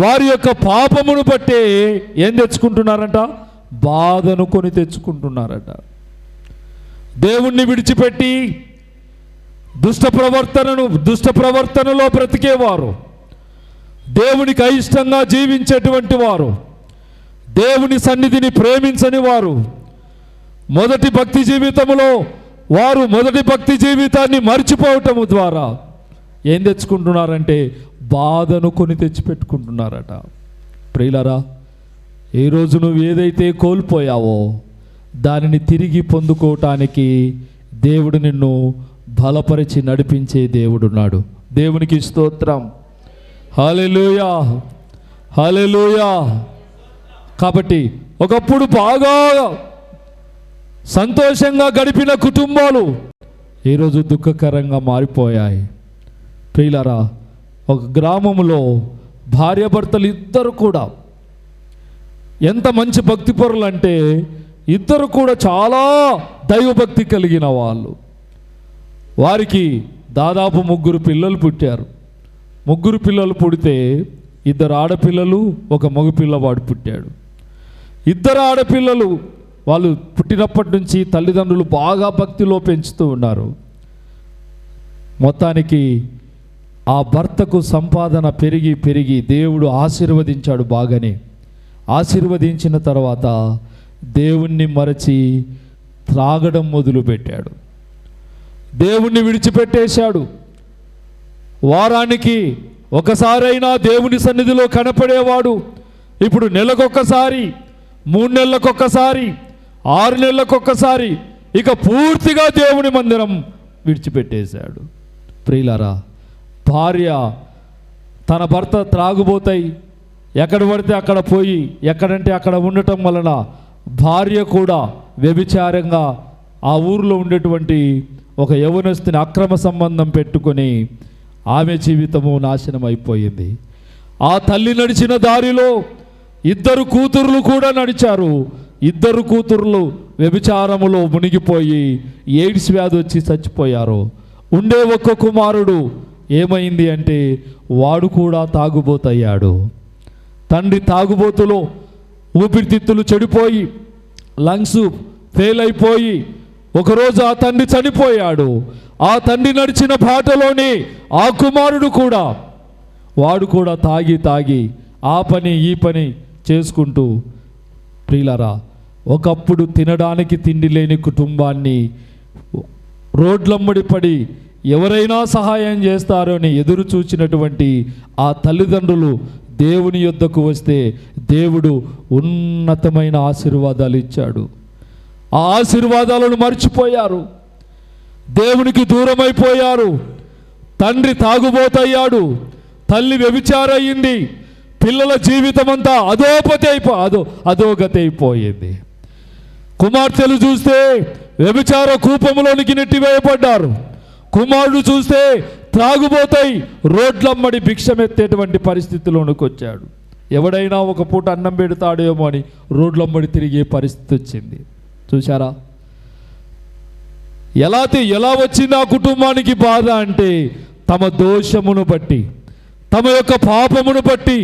[SPEAKER 1] వారి యొక్క పాపమును బట్టే ఏం తెచ్చుకుంటున్నారంట? బాధను కొని తెచ్చుకుంటున్నారట. దేవుణ్ణి విడిచిపెట్టి దుష్ట ప్రవర్తనలో బ్రతికేవారు, దేవునికి అయిష్టంగా జీవించేటువంటి వారు, దేవుని సన్నిధిని ప్రేమించని వారు, మొదటి భక్తి జీవితంలో వారు మొదటి భక్తి జీవితాన్ని మర్చిపోవటము ద్వారా ఏం తెచ్చుకుంటున్నారంటే బాధను కొని తెచ్చిపెట్టుకుంటున్నారట. ప్రియులారా, ఈరోజు నువ్వు ఏదైతే కోల్పోయావో దానిని తిరిగి పొందుకోవటానికి దేవుడు నిన్ను బలపరిచి నడిపించే దేవుడున్నాడు. దేవునికి స్తోత్రం. హల్లెలూయా, హల్లెలూయా. కాబట్టి ఒకప్పుడు బాగా సంతోషంగా గడిపిన కుటుంబాలు ఈరోజు దుఃఖకరంగా మారిపోయాయి. ప్రియులారా, ఒక గ్రామంలో భార్యాభర్తలు ఇద్దరు కూడా ఎంత మంచి భక్తిపరులు అంటే ఇద్దరు కూడా చాలా దైవభక్తి కలిగిన వాళ్ళు. వారికి దాదాపు 3 పిల్లలు పుట్టారు. 3 పిల్లలు పుడితే 2 ఆడపిల్లలు, 1 మగ పిల్లవాడు పుట్టాడు. 2 ఆడపిల్లలు వాళ్ళు పుట్టినప్పటి నుంచి తల్లిదండ్రులు బాగా భక్తిలో పెంచుతూ ఉన్నారు. మొత్తానికి ఆ భర్తకు సంపాదన పెరిగి పెరిగి దేవుడు ఆశీర్వదించాడు. బాగానే ఆశీర్వదించిన తర్వాత దేవుణ్ణి మరచి త్రాగడం మొదలుపెట్టాడు. దేవుణ్ణి విడిచిపెట్టేశాడు. వారానికి ఒకసారైనా దేవుని సన్నిధిలో కనపడేవాడు. ఇప్పుడు నెలకొకసారి, 3 నెలలకొకసారి, 6 నెలలకొకసారి ఇక పూర్తిగా దేవుని మందిరం విడిచిపెట్టేశాడు. ప్రియులారా, భార్య తన భర్త త్రాగుబోతాయి ఎక్కడ పడితే అక్కడ పోయి ఎక్కడంటే అక్కడ ఉండటం వలన భార్య కూడా వ్యభిచారంగా ఆ ఊరిలో ఉండేటువంటి ఒక యవనస్తుని అక్రమ సంబంధం పెట్టుకొని ఆమె జీవితము నాశనం అయిపోయింది. ఆ తల్లి నడిచిన దారిలో 2 కూతుర్లు కూడా నడిచారు. 2 కూతుర్లు వ్యభిచారములో మునిగిపోయి ఎయిడ్స్ వ్యాధి వచ్చి చచ్చిపోయారు. ఉండే 1 కుమారుడు ఏమైంది అంటే వాడు కూడా తాగుబోతయ్యాడు. తండ్రి తాగుబోతులో ఊపిరితిత్తులు చెడిపోయి లంగ్స్ ఫెయిల్ అయిపోయి ఒకరోజు ఆ తండ్రి చనిపోయాడు. ఆ తండ్రి నడిచిన బాటలోని ఆ కుమారుడు కూడా వాడు కూడా తాగి తాగి ఆ పని ఈ పని చేసుకుంటూ, ప్రియులారా, ఒకప్పుడు తినడానికి తిండి లేని కుటుంబాన్ని రోడ్లమ్మడి పడి ఎవరైనా సహాయం చేస్తారో అని ఎదురు చూచినటువంటి ఆ తల్లిదండ్రులు దేవుని యొద్దకు వస్తే దేవుడు ఉన్నతమైన ఆశీర్వాదాలు ఇచ్చాడు. ఆ ఆశీర్వాదాలను మర్చిపోయారు, దేవునికి దూరమైపోయారు. తండ్రి తాగుబోతయ్యాడు, తల్లి వ్యభిచారయ్యింది, పిల్లల జీవితం అంతా అధోగతి అయిపోయింది. కుమార్తెలు చూస్తే వ్యభిచార కూపంలోనికి నెట్టివేయబడ్డారు. కుమారుడు చూస్తే త్రాగుబోతాయి రోడ్లమ్మడి భిక్షమెత్తేటువంటి పరిస్థితిలోనికి వచ్చాడు. ఎవడైనా ఒక పూట అన్నం పెడతాడేమో అని రోడ్లమ్మడి తిరిగే పరిస్థితి వచ్చింది. చూశారా ఎలా వచ్చింది ఆ కుటుంబానికి బాధ అంటే తమ దోషమును బట్టి, తమ యొక్క పాపమును బట్టి,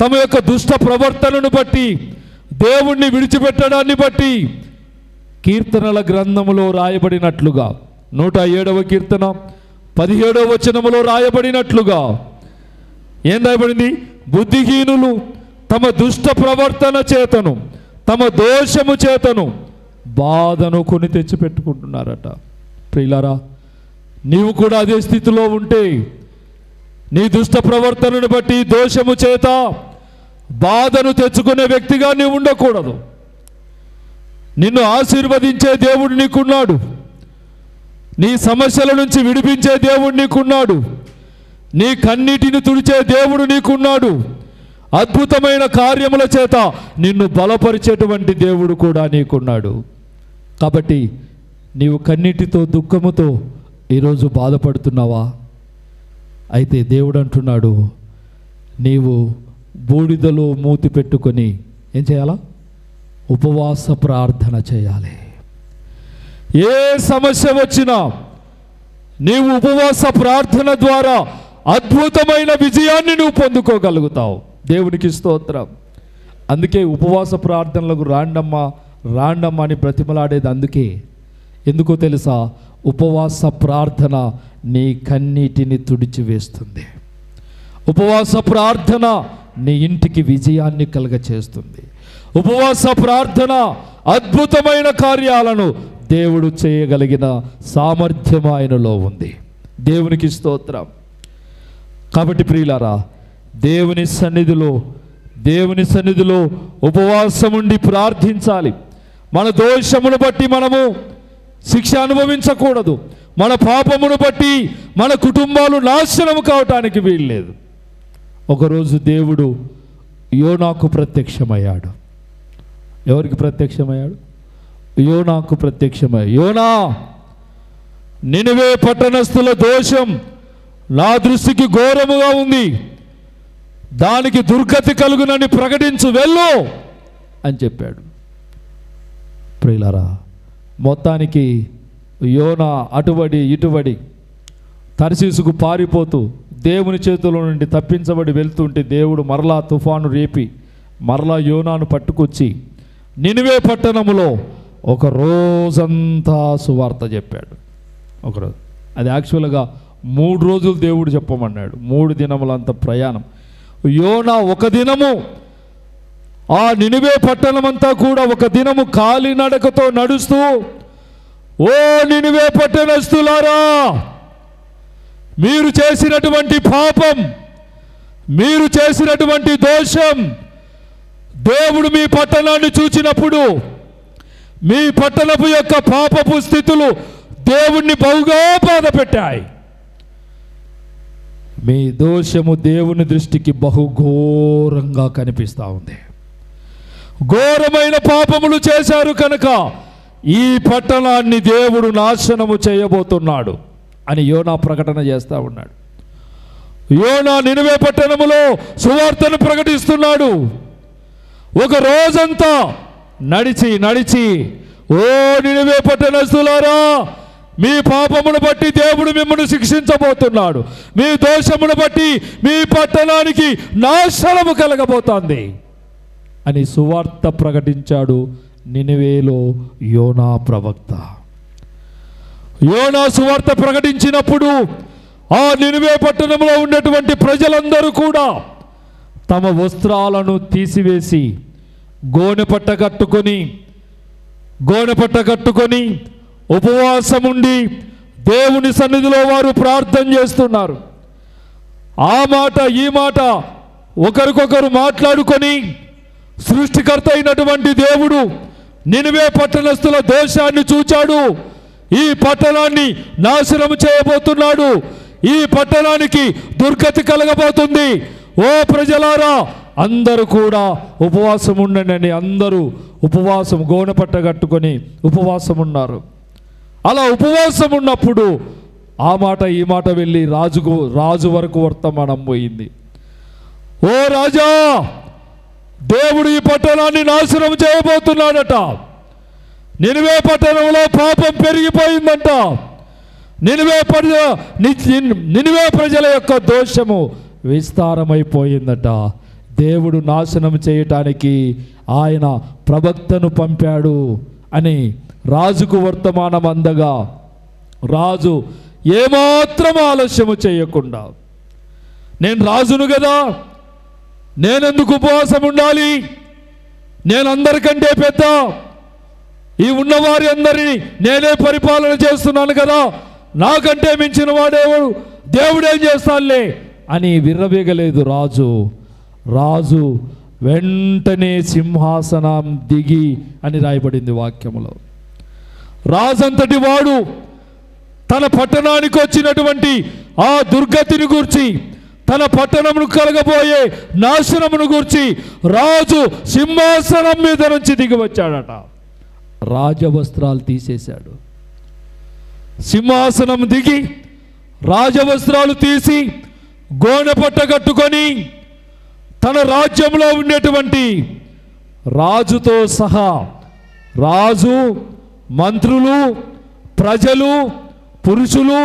[SPEAKER 1] తమ యొక్క దుష్ట ప్రవర్తనను బట్టి, దేవుణ్ణి విడిచిపెట్టడాన్ని బట్టి. కీర్తనల గ్రంథములో రాయబడినట్లుగా 107వ కీర్తన 17వ వచనములో రాయబడినట్లుగా ఏం రాయబడింది? బుద్ధిహీనులు తమ దుష్ట ప్రవర్తన చేతను తమ దోషము చేతను బాధను కొని తెచ్చిపెట్టుకుంటున్నారట. ప్రియులారా, నీవు కూడా అదే స్థితిలో ఉంటే నీ దుష్ట ప్రవర్తనను బట్టి దోషము చేత బాధను తెచ్చుకునే వ్యక్తిగా నీవు ఉండకూడదు. నిన్ను ఆశీర్వదించే దేవుడు నీకున్నాడు. నీ సమస్యల నుంచి విడిపించే దేవుడు నీకున్నాడు. నీ కన్నీటిని తుడిచే దేవుడు నీకున్నాడు. అద్భుతమైన కార్యముల చేత నిన్ను బలపరిచేటువంటి దేవుడు కూడా నీకున్నాడు. కాబట్టి నీవు కన్నీటితో దుఃఖముతో ఈరోజు బాధపడుతున్నావా? అయితే దేవుడు అంటున్నాడు, నీవు బూడిదలో మూతి పెట్టుకొని ఏం చేయాలా? ఉపవాస ప్రార్థన చేయాలి. ఏ సమస్య వచ్చినా నీవు ఉపవాస ప్రార్థన ద్వారా అద్భుతమైన విజయాన్ని నువ్వు పొందుకోగలుగుతావు. దేవునికి స్తోత్రం. అందుకే ఉపవాస ప్రార్థనలకు రాండమ్మా అని బ్రతిమలాడేది అందుకే. ఎందుకో తెలుసా? ఉపవాస ప్రార్థన నీ కన్నీటిని తుడిచివేస్తుంది. ఉపవాస ప్రార్థన నీ ఇంటికి విజయాన్ని కలుగచేస్తుంది. ఉపవాస ప్రార్థన అద్భుతమైన కార్యాలను దేవుడు చేయగలిగిన సామర్థ్యం ఆయనలో ఉంది. దేవునికి స్తోత్రం. కాబట్టి ప్రియులారా, దేవుని సన్నిధిలో ఉపవాసం ఉండి ప్రార్థించాలి. మన దోషమును బట్టి మనము శిక్ష అనుభవించకూడదు. మన పాపమును బట్టి మన కుటుంబాలు నాశనం కావటానికి వీల్లేదు. ఒకరోజు దేవుడు యోనాకు ప్రత్యక్షమయ్యాడు. ఎవరికి ప్రత్యక్షమయ్యాడు? యోనాకు ప్రత్యక్షమయ్యాడు. యోనా, నినివే పట్టణస్థుల దోషం నా దృష్టికి ఘోరముగా ఉంది, దానికి దుర్గతి కలుగునని ప్రకటించు, వెళ్ళు అని చెప్పాడు. ప్రియులారా, మొత్తానికి యోనా అటుబడి ఇటుబడి తర్షీసుకు పారిపోతూ దేవుని చేతుల నుండి తప్పించబడి వెళ్తుంటే దేవుడు మరలా తుఫాను రేపి మరలా యోనాను పట్టుకొచ్చి నినివే పట్టణములో ఒక రోజంతా సువార్త చెప్పాడు. ఒకరోజు అది యాక్చువల్గా 3 రోజులు దేవుడు చెప్పమన్నాడు. 3 దినములంత ప్రయాణం. యోనా ఒక దినము ఆ నినివే పట్టణమంతా కూడా ఒక దినము కాలినడకతో నడుస్తూ, ఓ నినివే పట్టణస్థులారా, మీరు చేసినటువంటి పాపం, మీరు చేసినటువంటి దోషం, దేవుడు మీ పట్టణాన్ని చూచినప్పుడు మీ పట్టణపు యొక్క పాపపు స్థితులు దేవుణ్ణి బహుగా బాధపెట్టాయి. మీ దోషము దేవుని దృష్టికి బహుఘోరంగా కనిపిస్తూ ఉంది. ఘోరమైన పాపములు చేశారు కనుక ఈ పట్టణాన్ని దేవుడు నాశనము చేయబోతున్నాడు అని యోనా ప్రకటన చేస్తూ ఉన్నాడు. యోనా నినివే పట్టణములో సువార్తను ప్రకటిస్తున్నాడు. ఒక రోజంతా నడిచి నడిచి, ఓ నినివే పట్టణస్థులారా, మీ పాపమును బట్టి దేవుడు మిమ్మల్ని శిక్షించబోతున్నాడు, మీ దోషమును బట్టి మీ పట్టణానికి నాశనము కలగబోతోంది అని సువార్త ప్రకటించాడు నినివేలో యోనా ప్రవక్త. యోనా సువార్త ప్రకటించినప్పుడు ఆ నినివే పట్టణంలో ఉన్నటువంటి ప్రజలందరూ కూడా తమ వస్త్రాలను తీసివేసి గోనెపట్ట కట్టుకొని ఉపవాసముండి దేవుని సన్నిధిలో వారు ప్రార్థన చేస్తున్నారు. ఆ మాట ఈ మాట ఒకరికొకరు మాట్లాడుకొని సృష్టికర్త అయినటువంటి దేవుడు నినివే పట్టణస్థుల దోషాన్ని చూచాడు. ఈ పట్టణాన్ని నాశనం చేయబోతున్నాడు, ఈ పట్టణానికి దుర్గతి కలగబోతుంది. ఓ ప్రజలారా, అందరూ కూడా ఉపవాసం ఉండండి అని అందరూ ఉపవాసం గోనెపట్ట కట్టుకొని ఉపవాసం ఉన్నారు. అలా ఉపవాసం ఉన్నప్పుడు ఆ మాట ఈ మాట వెళ్ళి రాజు వరకు వర్తమానం పోయింది. ఓ రాజా, దేవుడు ఈ పట్టణాన్ని నాశనం చేయబోతున్నాడట, నినివే పట్టణంలో పాపం పెరిగిపోయిందంట, నినివే ప్రజల యొక్క దోషము విస్తారమైపోయిందట, దేవుడు నాశనం చేయటానికి ఆయన ప్రవక్తను పంపాడు అని రాజుకు వర్తమానం అందగా రాజు ఏమాత్రం ఆలస్యము చేయకుండా, నేను రాజును కదా, నేనెందుకు ఉపవాసం ఉండాలి, నేను అందరికంటే పెద్ద, ఈ ఉన్నవారి అందరినీ నేనే పరిపాలన చేస్తున్నాను కదా, నాకంటే మించిన వాడేవాడు, దేవుడేం చేస్తానులే అని విర్రవీగలేదు రాజు వెంటనే సింహాసనం దిగి అని రాయబడింది వాక్యములో. రాజంతటి వాడు తన పట్టణానికి వచ్చినటువంటి ఆ దుర్గతిని గూర్చి, తన పట్టణమును కలగబోయే నాశనమును గూర్చి రాజు సింహాసనం మీద నుంచి దిగి వచ్చాడట. రాజవస్త్రాలు తీసేశాడు. సింహాసనం దిగి రాజవస్త్రాలు తీసి గోనెపట్ట కట్టుకొని తన రాజ్యంలో ఉండేటువంటి రాజుతో సహా రాజు, మంత్రులు, ప్రజలు, పురుషులు,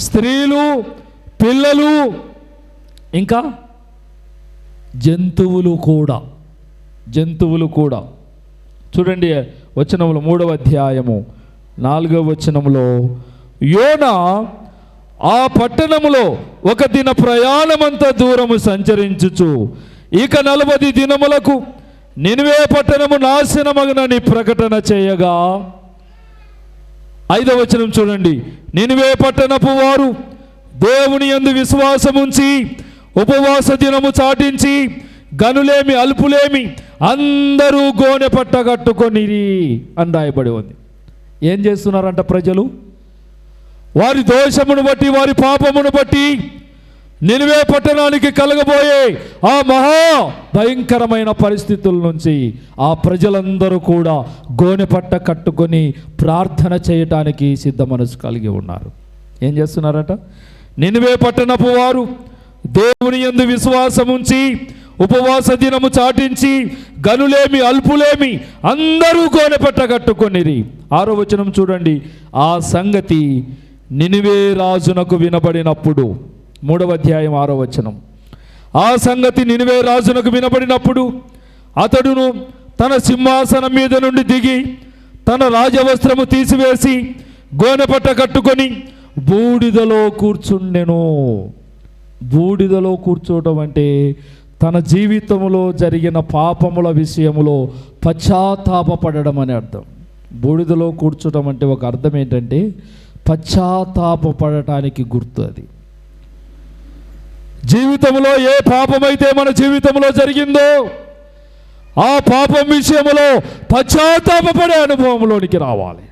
[SPEAKER 1] స్త్రీలు, పిల్లలు, ఇంకా జంతువులు కూడా చూడండి. వచనములు 3వ అధ్యాయము 4వ వచనములో, యోనా ఆ పట్టణములో ఒక దిన ప్రయాణమంత దూరము సంచరించుచు ఇక 40 దినములకు నినివే పట్టణము నాశనమగునని ప్రకటన చేయగా, 5వ వచనం చూడండి. నినివే పట్టణపు వారు దేవుని యందు విశ్వాసముంచి ఉపవాస దినము చాటించి గనులేమి అల్పులేమి అందరూ గోనె పట్ట కట్టుకొనిరి అని రాయబడి ఉంది. ఏం చేస్తున్నారంట ప్రజలు? వారి దోషమును బట్టి, వారి పాపమును బట్టి నినివే పట్టణానికి కలగబోయే ఆ మహా భయంకరమైన పరిస్థితుల నుంచి ఆ ప్రజలందరూ కూడా గోనెపట్ట కట్టుకొని ప్రార్థన చేయటానికి సిద్ధ మనసు కలిగి ఉన్నారు. ఏం చేస్తున్నారట? నినివే పట్టణపు వారు దేవుని యందు విశ్వాసం ఉంచి ఉపవాస దినము చాటించి గనులేమి అల్పులేమి అందరూ గోనెపట్ట కట్టుకొనిరి. 6వ వచనం చూడండి. ఆ సంగతి నినివే రాజునకు వినబడినప్పుడు, 3వ అధ్యాయం 6వ వచనం. ఆ సంగతి నినివే రాజునకు వినబడినప్పుడు అతడును తన సింహాసనం మీద నుండి దిగి తన రాజవస్త్రము తీసివేసి గోనెపట్ట కట్టుకొని బూడిదలో కూర్చుండెను. బూడిదలో కూర్చోవటం అంటే తన జీవితంలో జరిగిన పాపముల విషయములో పశ్చాత్తాపపడడం అని అర్థం. బూడిదలో కూర్చోవడం అంటే ఒక అర్థం ఏంటంటే పశ్చాత్తాపపడటానికి గుర్తు. అది జీవితంలో ఏ పాపమైతే మన జీవితంలో జరిగిందో ఆ పాపం విషయంలో పశ్చాత్తాపపడే అనుభవంలోనికి రావాలి.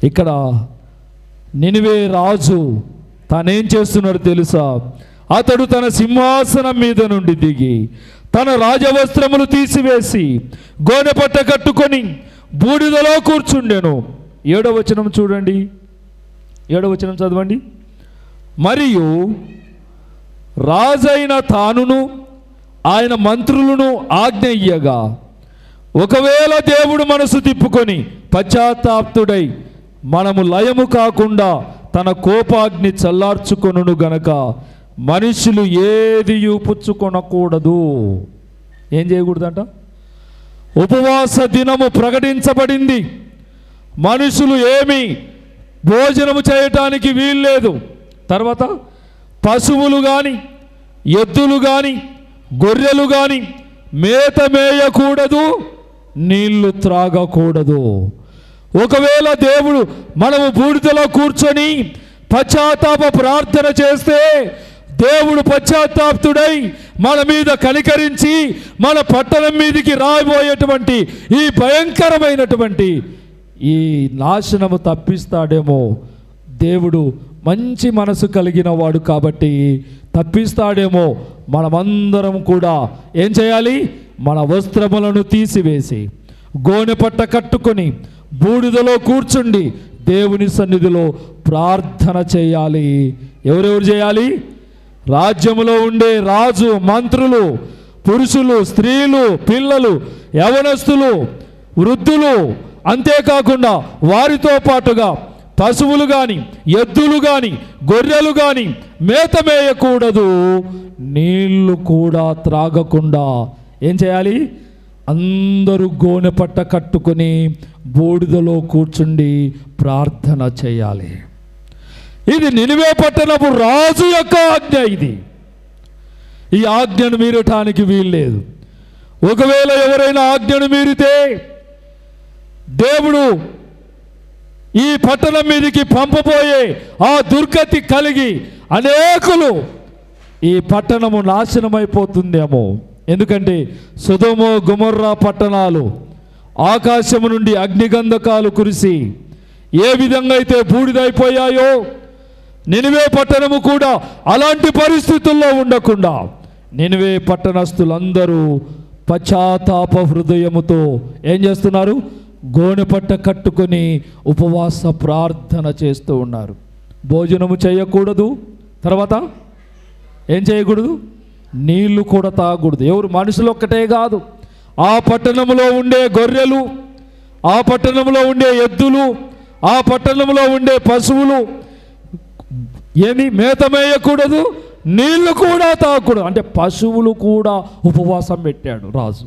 [SPEAKER 1] ఇక్కడ నినివే రాజు తానేం చేస్తున్నాడు తెలుసా? అతడు తన సింహాసనం మీద నుండి దిగి తన రాజవస్త్రములు తీసివేసి గోనెపట్ట కట్టుకొని బూడిదలో కూర్చుండెను. 7వ వచనం చూడండి. 7వ వచనం చదవండి. మరియు రాజైన తానును ఆయన మంత్రులను ఆజ్ఞ ఇయ్యగా, ఒకవేళ దేవుడు మనసు తిప్పుకొని పశ్చాత్తాప్తుడై మనము లయము కాకుండా తన కోపాగ్ని చల్లార్చుకొనును గనక మనుషులు ఏదియు పుచ్చుకొనకూడదు. ఏం చేయకూడదంట? ఉపవాస దినము ప్రకటించబడింది. మనుషులు ఏమి భోజనము చేయటానికి వీల్లేదు. తర్వాత పశువులు కానీ, ఎద్దులు కానీ, గొర్రెలు కానీ మేత మేయకూడదు, నీళ్లు త్రాగకూడదు. ఒకవేళ దేవుడు మనము బూడిదలో కూర్చొని పశ్చాత్తాప ప్రార్థన చేస్తే దేవుడు పశ్చాత్తాప్తుడై మన మీద కనికరించి మన పట్టణం మీదికి రాబోయేటువంటి ఈ భయంకరమైనటువంటి ఈ నాశనము తప్పిస్తాడేమో. దేవుడు మంచి మనసు కలిగిన వాడు కాబట్టి తప్పిస్తాడేమో. మనమందరం కూడా ఏం చేయాలి? మన వస్త్రములను తీసివేసి గోనెపట్ట కట్టుకొని బూడిదలో కూర్చుండి దేవుని సన్నిధిలో ప్రార్థన చేయాలి. ఎవరెవరు చేయాలి? రాజ్యములో ఉండే రాజు, మంత్రులు, పురుషులు, స్త్రీలు, పిల్లలు, యవనస్తులు, వృద్ధులు, అంతేకాకుండా వారితో పాటుగా పశువులు కానీ, ఎద్దులు కానీ, గొర్రెలు కానీ మేత మేయకూడదు, నీళ్లు కూడా త్రాగకుండా ఏం చేయాలి? అందరూ గోనెపట్ట కట్టుకొని బూడిదలో కూర్చుండి ప్రార్థన చేయాలి. ఇది నినివే పట్టణపు రాజు యొక్క ఆజ్ఞ. ఇది ఈ ఆజ్ఞను మీరటానికి వీల్లేదు. ఒకవేళ ఎవరైనా ఆజ్ఞను మీరితే దేవుడు ఈ పట్టణం మీదకి పంపబోయే ఆ దుర్గతి కలిగి అనేకులు ఈ పట్టణము నాశనమైపోతుందేమో. ఎందుకంటే సొదొమ గొమొర్రా పట్టణాలు ఆకాశము నుండి అగ్నిగంధకాలు కురిసి ఏ విధంగా అయితే బూడిదైపోయాయో నినివే పట్టణము కూడా అలాంటి పరిస్థితుల్లో ఉండకుండా నినివే పట్టణస్థులందరూ పశ్చాత్తాప హృదయముతో ఏం చేస్తున్నారు? గోనెపట్ట కట్టుకొని ఉపవాస ప్రార్థన చేస్తూ ఉన్నారు. భోజనము చేయకూడదు. తర్వాత ఏం చేయకూడదు? నీళ్లు కూడా తాగకూడదు. ఎవరు? మనుషులు ఒక్కటే కాదు, ఆ పట్టణంలో ఉండే గొర్రెలు, ఆ పట్టణంలో ఉండే ఎద్దులు, ఆ పట్టణంలో ఉండే పశువులు ఏమి మేత మేయకూడదు, నీళ్లు కూడా తాగకూడదు. అంటే పశువులు కూడా ఉపవాసం పెట్టాడు రాజు.